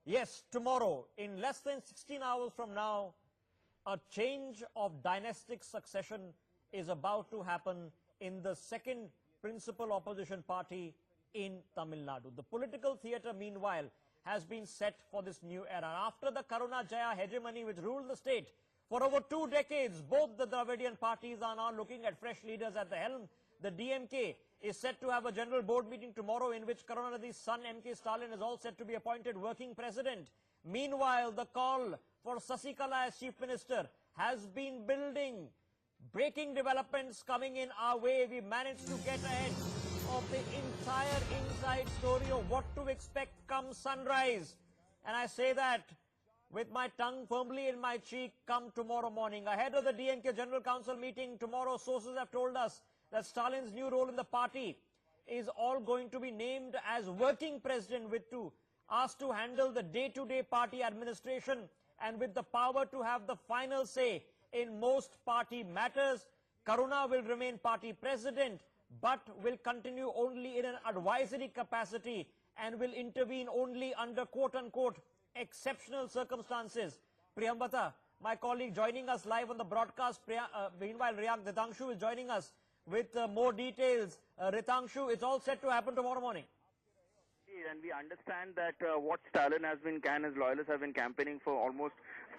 Yes, tomorrow, in less than 16 hours from now, a change of dynastic succession is about to happen in the second principal opposition party in Tamil Nadu. The political theatre, meanwhile, has been set for this new era. After the Karuna-Jaya hegemony which ruled the state for over 2 decades, both the Dravidian parties are now looking at fresh leaders at the helm. The DMK is set to have a general board meeting tomorrow in which Karunanidhi's son MK Stalin is all set to be appointed working president. Meanwhile, the call for Sasikala as chief minister has been building. Breaking developments coming in our way. We managed to get ahead of the entire inside story of what to expect come sunrise. And I say that with my tongue firmly in my cheek come tomorrow morning. Ahead of the DMK General Council meeting tomorrow, sources have told us that Stalin's new role in the party is all going to be named as working president, with asked to handle the day-to-day party administration and with the power to have the final say in most party matters. Karuna will remain party president but will continue only in an advisory capacity and will intervene only under quote-unquote exceptional circumstances. Priyambata, my colleague, joining us live on the broadcast. Meanwhile, Ritangshu is joining us with more details. Ritangshu, it's all set to happen tomorrow morning. And we understand that what Stalin has been, his loyalists have been campaigning for almost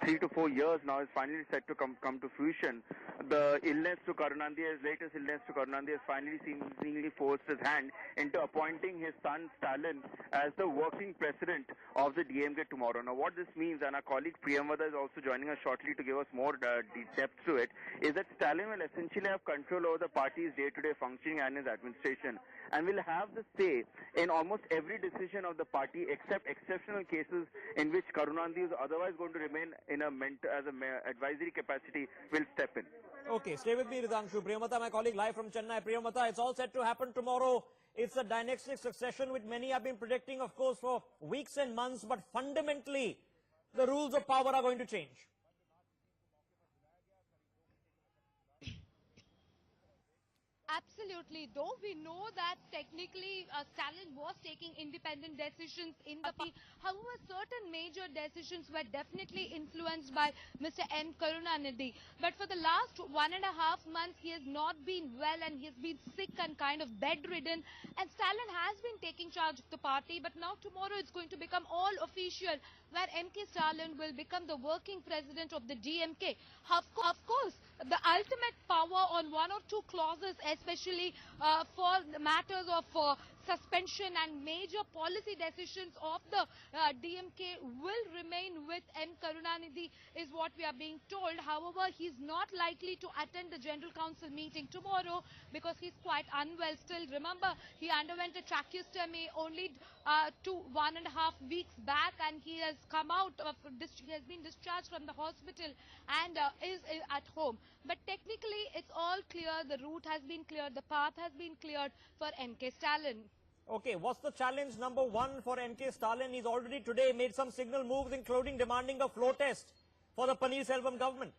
3 to 4 years now is finally set to come to fruition. The illness to Karunanidhi, his latest illness to Karunanidhi, has finally seemingly forced his hand into appointing his son Stalin as the working president of the DMK tomorrow. Now what this means, and our colleague Priyamvada is also joining us shortly to give us more depth to it, is that Stalin will essentially have control over the party's day-to-day functioning and his administration, and will have the say in almost every decision of the party except exceptional cases in which Karunanidhi is otherwise going to remain in as an advisory capacity, will step in. Okay, stay with me, Ritangshu. Priyamata, my colleague, live from Chennai. Priyamata, it's all set to happen tomorrow. It's a dynastic succession which many have been predicting, of course, for weeks and months, but fundamentally, the rules of power are going to change. Absolutely. Though we know that technically Stalin was taking independent decisions in the party, however, certain major decisions were definitely influenced by Mr. M. Karunanidhi. But for the last 1.5 months, he has not been well and he has been sick and kind of bedridden. And Stalin has been taking charge of the party, but now tomorrow it's going to become all official, where MK Stalin will become the working president of the DMK. Of course, the ultimate power on 1 or 2 clauses, especially for the matters of suspension and major policy decisions of the DMK, will remain with M. Karunanidhi, is what we are being told. However, he's not likely to attend the General Council meeting tomorrow because he's quite unwell still. Remember, he underwent a tracheostomy only 1.5 weeks back, and he has come out of he has been discharged from the hospital and is at home. But technically, it's all clear. The route has been cleared. The path has been cleared for MK Stalin. Okay, what's the challenge number 1 for MK Stalin? He's already today made some signal moves, including demanding a floor test for the Paneerselvam government.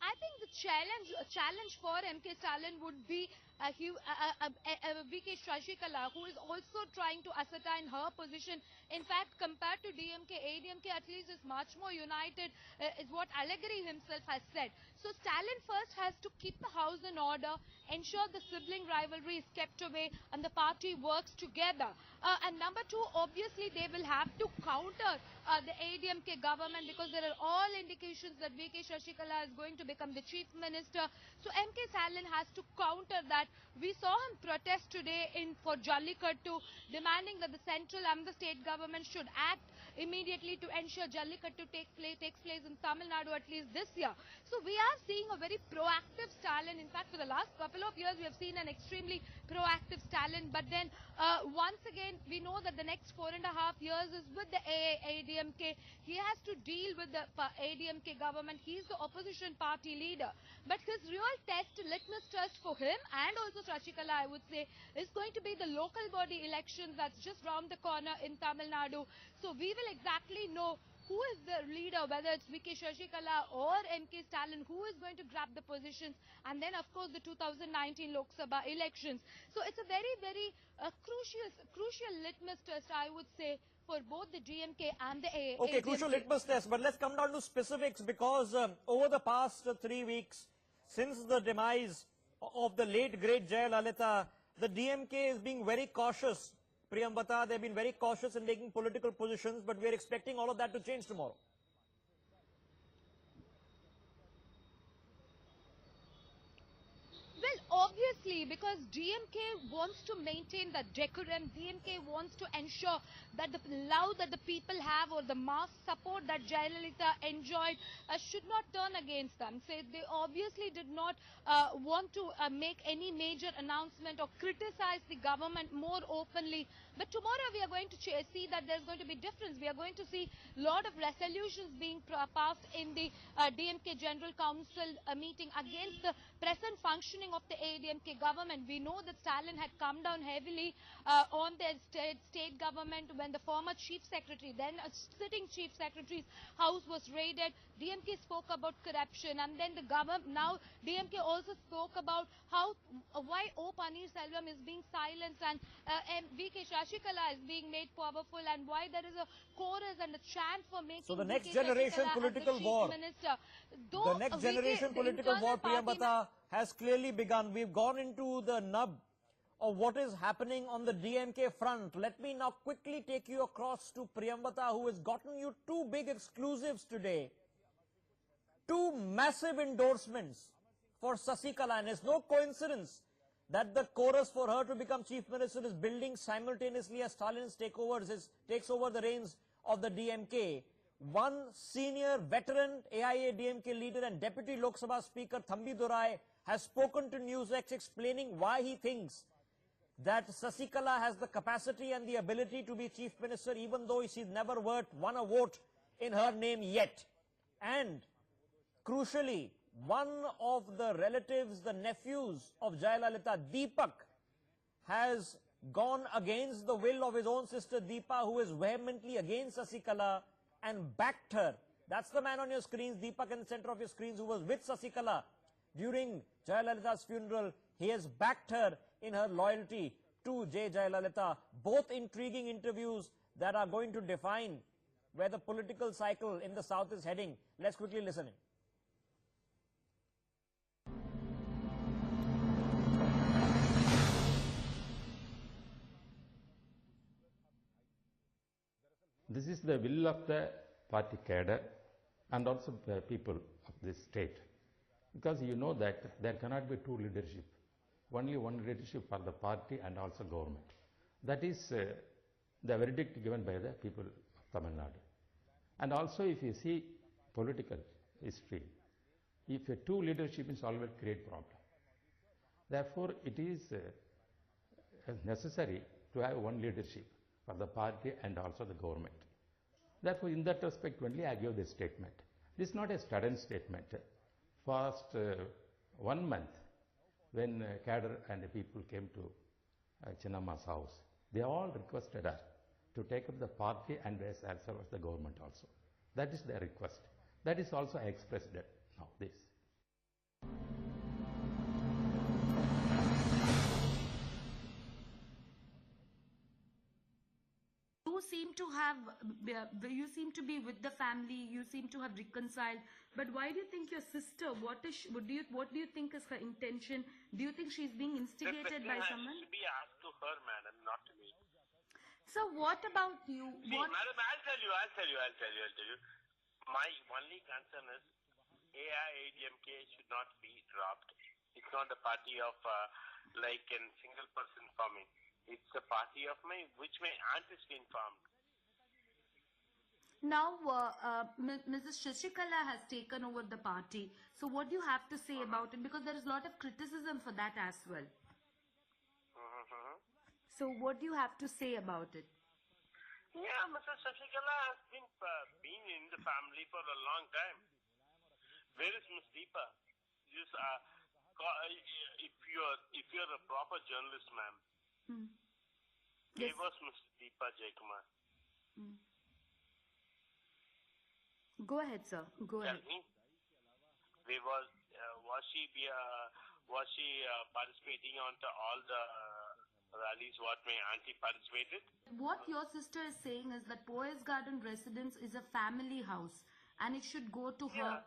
I think the challenge for MK Stalin would be VK Sasikala, who is also trying to ascertain her position. In fact, compared to DMK, AIADMK at least is much more united, is what Allegri himself has said. So Stalin first has to keep the house in order, ensure the sibling rivalry is kept away and the party works together. And number 2, obviously they will have to counter the AIADMK government, because there are all indications that VK Sasikala is going to become the chief minister. So MK Stalin has to counter that. We saw him protest today for Jallikattu, demanding that the central and the state government should act immediately to ensure Jallikattu takes place in Tamil Nadu at least this year. So we are seeing a very proactive Stalin. In fact, for the last couple of years, we have seen an extremely proactive Stalin. But then once again, we know that the next 4.5 years is with the AIADMK. He has to deal with the AIADMK government. He is the opposition party leader. But his real test, litmus test for him and also Sasikala, I would say, is going to be the local body elections that's just round the corner in Tamil Nadu. So we will exactly know who is the leader, whether it's VK Sasikala or MK Stalin, who is going to grab the positions, and then of course the 2019 Lok Sabha elections. So it's a very, very crucial litmus test, I would say, for both the DMK and the AIADMK. Okay, crucial litmus test, but let's come down to specifics, because over the past 3 weeks, since the demise of the late great Jayalalithaa, the DMK is being very cautious. Priyambata, they've been very cautious in taking political positions, but we're expecting all of that to change tomorrow. Well, obviously, because DMK wants to maintain the decorum, DMK wants to ensure that the love that the people have or the mass support that Jayalalithaa enjoyed should not turn against them. So they obviously did not want to make any major announcement or criticize the government more openly. But tomorrow we are going to see that there's going to be difference. We are going to see a lot of resolutions being passed in the DMK General Council meeting against the present functioning of the AIADMK government. We know that Stalin had come down heavily on the state government when the former chief secretary, then a sitting chief secretary's house was raided. DMK spoke about corruption, and then the government, now DMK also spoke about why O. Paneerselvam is being silenced and VK Sasikala is being made powerful, and why there is a chorus and a chant for making So the next VK generation Sasikala political as the war, Chief Minister. the next generation political war, Priyambata, has clearly begun. We've gone into the nub of what is happening on the DMK front. Let me now quickly take you across to Priyambata, who has gotten you two big exclusives today. Two massive endorsements for Sasikala, and it's no coincidence that the chorus for her to become Chief Minister is building simultaneously as Stalin takes over the reins of the DMK. One senior veteran AIADMK leader and Deputy Lok Sabha Speaker Thambi Durai has spoken to NewsX explaining why he thinks that Sasikala has the capacity and the ability to be Chief Minister, even though she's never won a vote in her name yet. And crucially, one of the relatives, the nephews of Jayalalithaa, Deepak, has gone against the will of his own sister Deepa, who is vehemently against Sasikala, and backed her. That's the man on your screens, Deepak, in the center of your screens, who was with Sasikala during Jayalalitha's funeral. He has backed her in her loyalty to Jayalalithaa. Both intriguing interviews that are going to define where the political cycle in the south is heading. Let's quickly listen in. This is the will of the party cadre and also the people of this state. Because you know that there cannot be two leadership. Only one leadership for the party and also government. That is the verdict given by the people of Tamil Nadu. And also if you see political history, if a two leadership is always create problem. Therefore, it is necessary to have one leadership for the party and also the government. Therefore, in that respect only I give this statement. This is not a sudden statement. First 1 month, when cadre and the people came to Chinamma's house, they all requested her to take up the party and as well as the government also. That is their request. That is also I expressed now this. You seem to be with the family, you seem to have reconciled, but why do you think your sister, what do you think is her intention? Do you think she's being instigated by someone? It should be asked to her, madam, not to me. So what about you? See, madam, I'll tell you. My only concern is AIADMK should not be dropped. It's not a party of like a single person forming. It's a party of which my aunt is being formed. Now, Mrs. Sasikala has taken over the party. So what do you have to say about it? Because there is a lot of criticism for that as well. So what do you have to say about it? Yeah, Mrs. Sasikala has been in the family for a long time. Where is Miss Deepa? If you're a proper journalist, ma'am, Yes. give us Miss Deepa Jaykumar. Go ahead, sir. Go Tell ahead. me. Was she participating on all the rallies what my auntie participated? What your sister is saying is that Poise Garden residence is a family house and it should go to her.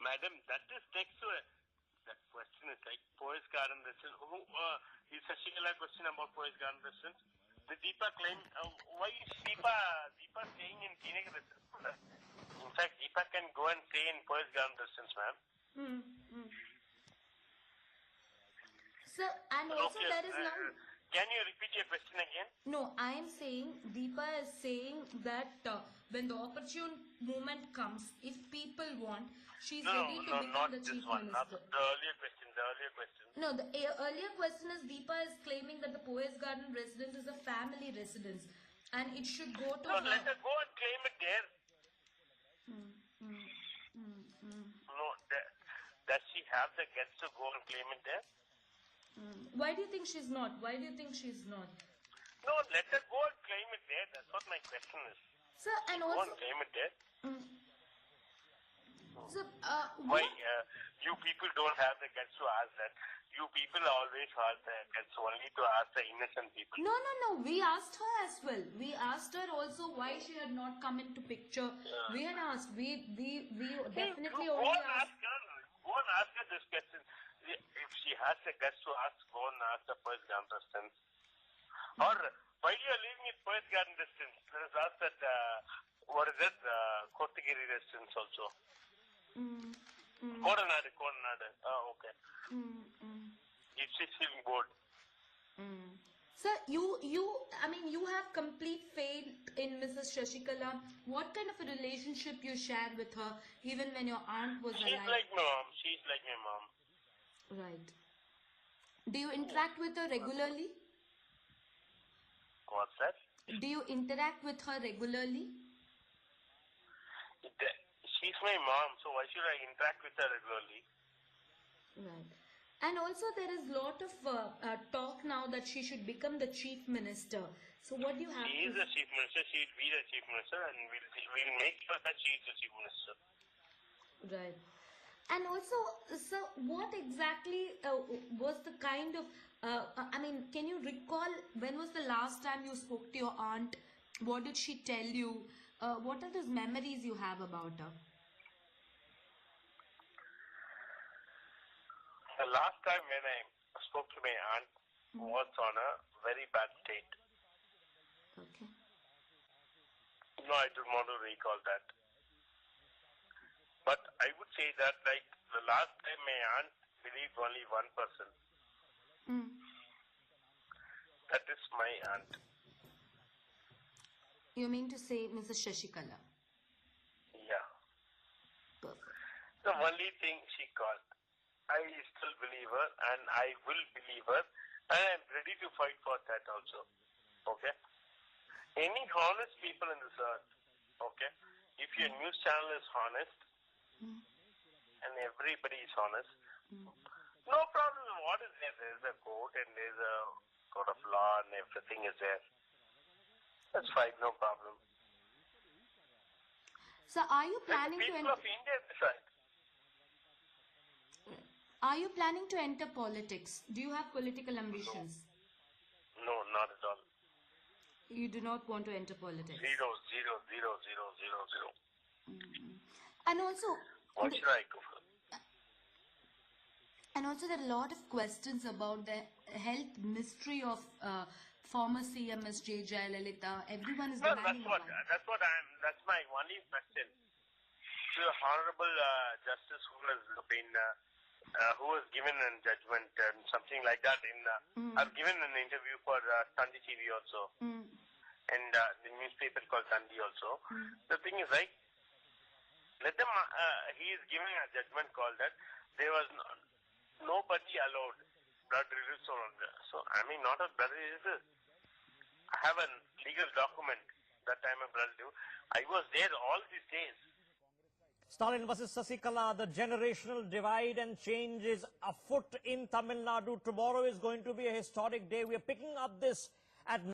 Madam, that is next to it. That question is like Poise Garden residence. Who is Sasikala question about Poise Garden residence? The Deepak claim, why is Deepak staying in Teenage residence? In fact, Deepak can go and stay in Poise Garden residence, ma'am. Sir, and also Okay, there is now... Can you repeat your question again? No, I am saying, Deepa is saying that when the opportune moment comes, if people want, she's ready to become the Chief Minister. The earlier question. No, the earlier question is Deepa is claiming that the Poise Garden residence is a family residence and it should go to her. Let her go and claim it there. No, does she have the guts to go and claim it there? Why do you think she's not? Why do you think she's not? No, let her go and claim it there. That's what my question is. Sir, and Go also... and claim it there. Sir, Why you people don't have the guts to ask that? You people always have the guts only to ask the innocent people. No. We asked her as well. We asked her also why she had not come into picture. We had asked. We definitely Go only and asked. Go and ask her this question. If she has the guts to ask, go and ask the Poise Garden residence. Or while you are living in Poise Garden residence, let us ask that what is it? Kotagiri residence also. Kodanadu. Okay. It's living board. Sir, you have complete faith in Mrs. Sasikala. What kind of a relationship you shared with her, even when your aunt was alive? She's like my mom. She's like my mom. Right. Do you interact with her regularly? What's that? Do you interact with her regularly? She's my mom, so why should I interact with her regularly? Right. And also there is a lot of talk now that she should become the Chief Minister. So what do you have? She is the Chief Minister, she will be the Chief Minister, and we'll make sure that she is the Chief Minister. Right. And also, sir, what exactly was the kind of, can you recall when was the last time you spoke to your aunt? What did she tell you? What are those memories you have about her? The last time when I spoke to my aunt was on a very bad state. Okay. No, I don't want to recall that. But I would say that like the last time my aunt believed only one person. That is my aunt. You mean to say Mrs. Sasikala? Yeah. Perfect. The only thing she called. I still believe her and I will believe her and I am ready to fight for that also. Okay? Any honest people in this earth, okay? If your news channel is honest and everybody is honest, no problem. What is there? There is a court and there is a court of law and everything is there. That's fine, no problem. So are you planning to... People of India decide. Are you planning to enter politics? Do you have political ambitions? No, not at all. You do not want to enter politics? Zero. And also... What should I go for? And also there are a lot of questions about the health mystery of former CM Jayalalithaa. Everyone is demanding that's my only question. To the Honorable Justice who has given a judgment and something like that. I've given an interview for Tandi TV also, and the newspaper called Tandi also. The thing is like, let them. He is giving a judgment called that there was nobody allowed blood release on there. So I mean, not a blood release. I have a legal document that I'm a blood release. I was there all these days. Stalin versus Sasikala, the generational divide and change is afoot in Tamil Nadu. Tomorrow is going to be a historic day. We are picking up this at